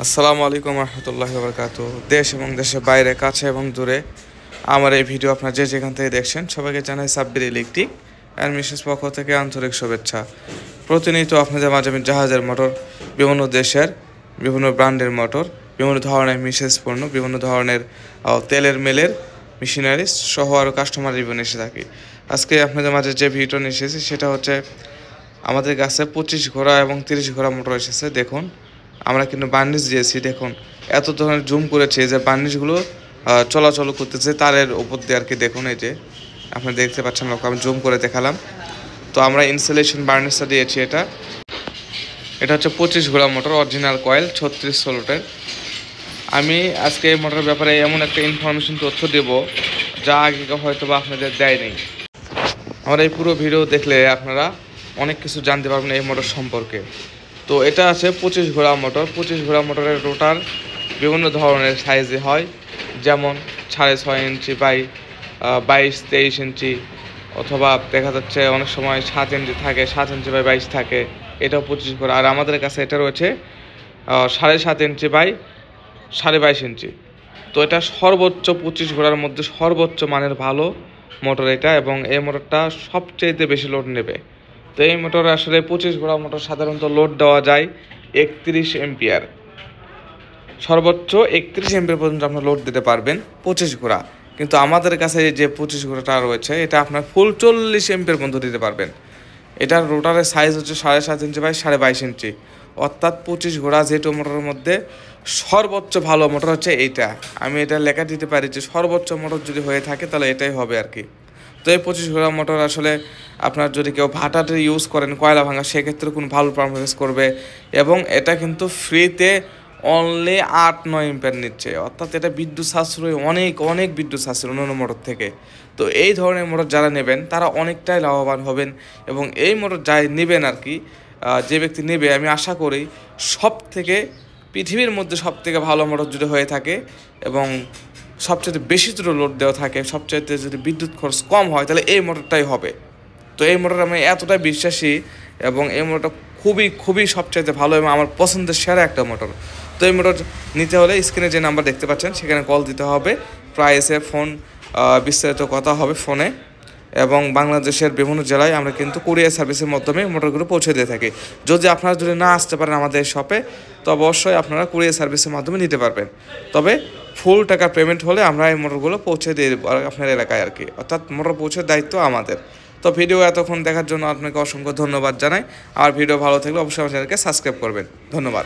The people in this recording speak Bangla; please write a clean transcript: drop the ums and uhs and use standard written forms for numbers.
আসসালামু আলাইকুম রহমতুল্লাহি ওয়া বারাকাতুহু। দেশ এবং দেশের বাইরে, কাছে এবং দূরে আমার এই ভিডিও আপনারা যে যেখান থেকে দেখছেন সবাইকে জানাই সাব্বির ইলেকট্রিক অ্যান্ড মিসেস পক্ষ থেকে আন্তরিক শুভেচ্ছা। প্রতিনিয়ত আপনাদের মাঝে আমি জাহাজের মোটর, বিভিন্ন দেশের বিভিন্ন ব্র্যান্ডের মোটর, বিভিন্ন ধরনের মিসেস পণ্য, বিভিন্ন ধরনের তেলের মেলের মেশিনারিজ সহ আরও কাস্টমার রিভিউ নিয়ে এসে থাকি। আজকে আপনাদের মাঝে যে ভিডিওটা নিয়ে এসেছি সেটা হচ্ছে আমাদের কাছে 25 ঘোড়া এবং 30 ঘোড়া মোটর এসেছে। দেখুন, আমরা কিন্তু বার্নিশ দিয়েছি। দেখুন এত ধরনের জুম করেছে যে বার্নিশগুলো চলাচল করতেছে তারের উপর দিয়ে আর কি। দেখুন এই যে আপনি দেখতে পাচ্ছেন, আমি জুম করে দেখালাম। তো আমরা ইনসুলেশন বার্নিশটা দিয়েছি। এটা হচ্ছে 25 ঘোড়া মোটর, অরিজিনাল কয়েল 36 সোলটের। আমি আজকে এই মোটরের ব্যাপারে এমন একটা ইনফরমেশন তথ্য দেব যা আগে হয়তো বা আপনাদের দেয়নি। আমার এই পুরো ভিডিও দেখলে আপনারা অনেক কিছু জানতে পারবেন এই মোটর সম্পর্কে। তো এটা আছে 25 ঘোড়া মোটর। 25 ঘোড়া মোটরের রোটার বিভিন্ন ধরনের সাইজে হয়, যেমন 6.5 ইঞ্চি বাই 22-23 ইঞ্চি, অথবা দেখা যাচ্ছে অনেক সময় 7 ইঞ্চি থাকে, 7 ইঞ্চি বাই 22 থাকে। এটাও 25 ঘোড়া। আর আমাদের কাছে এটা রয়েছে 7.5 ইঞ্চি বাই 22.5 ইঞ্চি। তো এটা সর্বোচ্চ 25 ঘোড়ার মধ্যে সর্বোচ্চ মানের ভালো মোটর এটা, এবং এই মোটরটা সবচেয়ে বেশি লোড নেবে। তো এই মোটর আসলে 25 ঘোড়া মোটর সাধারণত লোড দেওয়া যায় 31 এম্পিয়ার, সর্বোচ্চ 31 এম্পিয়ার পর্যন্ত আপনার লোড দিতে পারবেন 25 ঘোড়া। কিন্তু আমাদের কাছে যে 25 ঘোড়াটা রয়েছে এটা আপনার ফুল 40 এম্পিয়ার পর্যন্ত দিতে পারবেন। এটার রোটারের সাইজ হচ্ছে 7.5 ইঞ্চি বাই 22.5 ইঞ্চি, অর্থাৎ 25 ঘোড়া জেটো মোটরের মধ্যে সর্বোচ্চ ভালো মোটর হচ্ছে এইটা। আমি এটা লেখা দিতে পারি যে সর্বোচ্চ মোটর যদি হয়ে থাকে তাহলে এটাই হবে আর কি। তো এই 25 ঘোড়া মোটর আসলে আপনার যদি কেউ ভাটাতে ইউজ করেন কয়লা ভাঙা, সেক্ষেত্রে কোনো ভালো পারফরমেন্স করবে। এবং এটা কিন্তু ফ্রিতে অনলি 8-9 এম্পিয়ার নিচ্ছে, অর্থাৎ এটা বিদ্যুৎ সাশ্রয় অনেক অনেক বিদ্যুৎ সাশ্রয় অন্যান্য মোটর থেকে। তো এই ধরনের মোটর যারা নেবেন তারা অনেকটাই লাভবান হবেন। এবং এই মোটর যাই নেবেন আর কি, যে ব্যক্তি নেবে, আমি আশা করি পৃথিবীর মধ্যে সব থেকে ভালো মোটর যদি হয়ে থাকে এবং সবচেয়ে বেশি দূরে লোড দেওয়া থাকে, সবচাইতে যদি বিদ্যুৎ খরচ কম হয়, তাহলে এই মোটরটাই হবে। তো এই মোটর আমি এতটাই বিশ্বাসী, এবং এই মোটরটা খুবই খুবই সবচাইতে ভালো এবং আমার পছন্দের সেরা একটা মোটর। তো এই মোটর নিতে হলে স্ক্রিনে যে নাম্বার দেখতে পাচ্ছেন সেখানে কল দিতে হবে, প্রাইসে ফোন বিস্তারিত কথা হবে ফোনে। এবং বাংলাদেশের বিভিন্ন জেলায় আমরা কিন্তু কুরিয়ার সার্ভিসের মাধ্যমে মোটরগুলো পৌঁছে দিয়ে থাকি। যদি আপনারা না আসতে পারেন আমাদের শপে, তো অবশ্যই আপনারা কুরিয়ার সার্ভিসের মাধ্যমে নিতে পারবেন। তবে ফুল টাকা পেমেন্ট হলে আমরা এই মোটরগুলো পৌঁছে দিয়ে দেবো আপনার এলাকায় আর কি, অর্থাৎ মোটর পৌঁছে দায়িত্ব আমাদের। তো ভিডিও এতক্ষণ দেখার জন্য আপনাকে অসংখ্য ধন্যবাদ জানাই। আর ভিডিও ভালো থাকলে অবশ্যই আমার চ্যানেলকে সাবস্ক্রাইব করবেন। ধন্যবাদ।